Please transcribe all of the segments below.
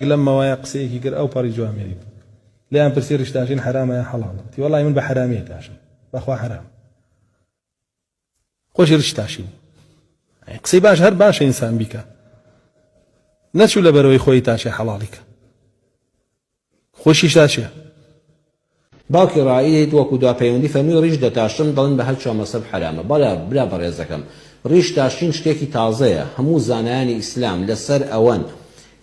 لما ويقسيك يقر أو باري جوا مريب لا برسير اشتاشين حرام يا حلال تي والله من بحرامية تاشين بأخوة حرام خوش اشتاشين قسي باش هر باش إنسان بك نشو لبروي خوي تاشي حلالك خوش اشتاشي باوکی ڕایەت وەکو داپەیوەندی فەرمووی ڕیش دەتاشن دەڵێن بە هەر چوار مەسەب حرامە بلا بەڕێزەکەم ڕیش تاشین شتێکی تازەیە هەموو زانایانی ئیسلام لەسەر ئەوەن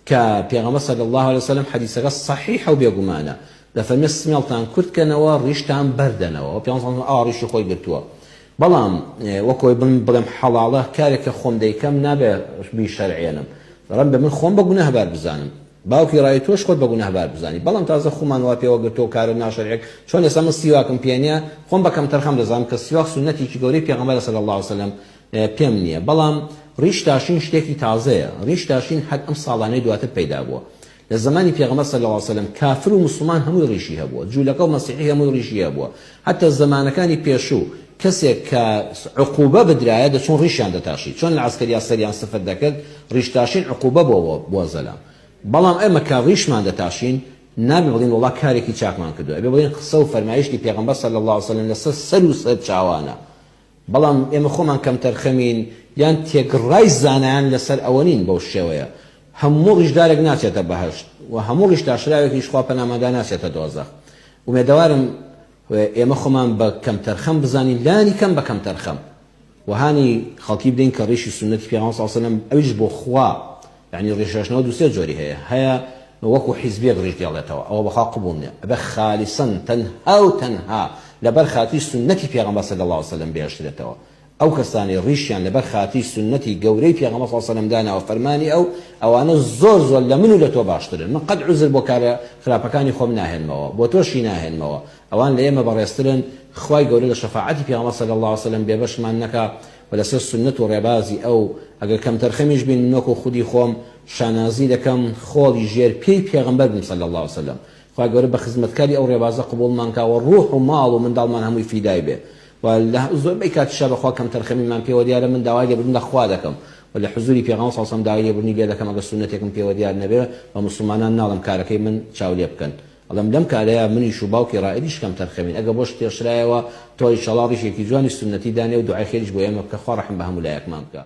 کە پێغەمبەر صلی الله عليه وسلم حەدیثەکە صحیحە و بێگومانە دەفەرمێت سمێڵتان کورتکەنەوە ڕیشتان بەردەنەوە پێغەمبەر ڕیشی خۆی گرتووە بەڵام وەکۆی بڵێم حەڵاڵە کارێکە خۆم دەیکەم نابێ بی شەرعێنم ڕەن بە من خۆم بە گونەهبار بزانم باوکی ڕای تۆش خۆت بە گونەهبار بزانی بەڵام تازە خۆمان وا پێوە گرتۆ کارە ناشەرعێک چۆن ئێستا من سیواکم پێ نییە خۆم بە کەم تەرخەم دەزانم کە سیواک سونەتێکی گەورەی پێغەمبەر صلی الله عليه وسلم پێم نییە بەڵام ڕیش تاشین شتێکی تازەیە ڕیش تاشین حەد ئەم ساڵانەی دواتر پەیدا بووە لە زمانی پێغەمبەر صلی الله عليه وسلم کافر و مسلمان هەمووی ڕیشی هەبووە جوولەکە و مەسیحی هەمووی ڕیشی هەبووە حتا زمانەکانی پێشوو کەسێک کە عقوبە بدرایە دەچۆن ڕیشیان دەتاشی چۆن لە عەسکەریا سەریان سفر دەکرد ڕیش تاشین عقوبە بۆ زەلام بەڵام ئێمە کە ڕیشمان دەتاشین نابێ بڵین وڵا کارێکی چاکمان کردووە بێ بڵین قسە و فەرمایشتی پێغەمبەر صلی الله عليه وسلم لەسەر سەر و سەر چاوانە بەڵام ئێمە خۆمان کەم تەرخەمین یان تێگڕای زانایان لەسەر ئەوە نین بەو شێوەیە هەموو ڕیشدارێک ناچێتە بەهەشت و هەموو ڕیشتاشراوێکیش خوا پەنامەدا ناچێتە دۆزەخ ومێدەوارم ئێمە خۆمان بە کەم تەرخەم بزانین لانی کەم بە کەم تەرخەم وهانی خەڵکی بدەین کە ڕیشی سونەتی پێغەمبەر صلی الله عليه وسلم ئەویش بۆ خوا يعني ڕیشەشنەوە دووسێ جۆری هەیە وەکو حیزبێک ڕیش دێڵێتەوە ئەوە بەخوا قبوڵ نییە ئەبێ خالیسەن تەنها و تەنها لەبەر خاتی سونەتی پێغەمبەر صلی الله عليه وسلم بێشترێتەوە ئەو کەسانی ڕیشیان لەبەر خاتی سونەتی گەورەی پێغەمبەر صلی الله عليه وسلم داناوە فەرمانی ئەوانە زۆر لە من و لە تۆ باشترن من قەت عوزر بۆ کارە خراپەکانی خۆم ناهێنمەوە بۆ تۆشی ناهێنمەوە ئەوان لە ئێمە بەڕێزترن خوای گەورە لە شەفاعەتی پێغەمبەر صلی الله عليه وسلم بێبەشمان نەکا ولەسەر سنت و ڕێبازی ئەو ئەگەر کەم تەرخەمیش بین منۆکو خودی خۆم شانازی دەکەم خۆڵی ژێر پێی پێغەمبەر بن صلی الله عليه وسلم خوا گەورە بە خزمەتکاری ئەو ڕێبازە قبوڵمان کاوە ڕوح و ماڵ و منداڵمان هەمووی فیدای بێ و لە زۆربەی کاتیشا بەخوا کەم تەرخەمیمان پێوە دیارە من داوای لێبوردن لە خوا دەکەم و لە حوزوری پێغەمبەر صلی الله عليه وسلم داوای لێبوردنی لێ دەکەم ئەگەر سونەتێکم پێوە دیار نەبێ بە مسلمانان ناڵم کارەکەی من چاو لێ بکەن ئەڵێم لەم کارەیە منیش و باوکی ڕائیدیش کەم تەرخەمین ئەگە بۆش تێشرایەوە تۆ ئینشەڵڵا ڕیشێکی جوانی سونەتی دانێ و دوعای خێریش بۆ ئێمە بکە خوا ڕەحم بە هەموو لایەکمان بکە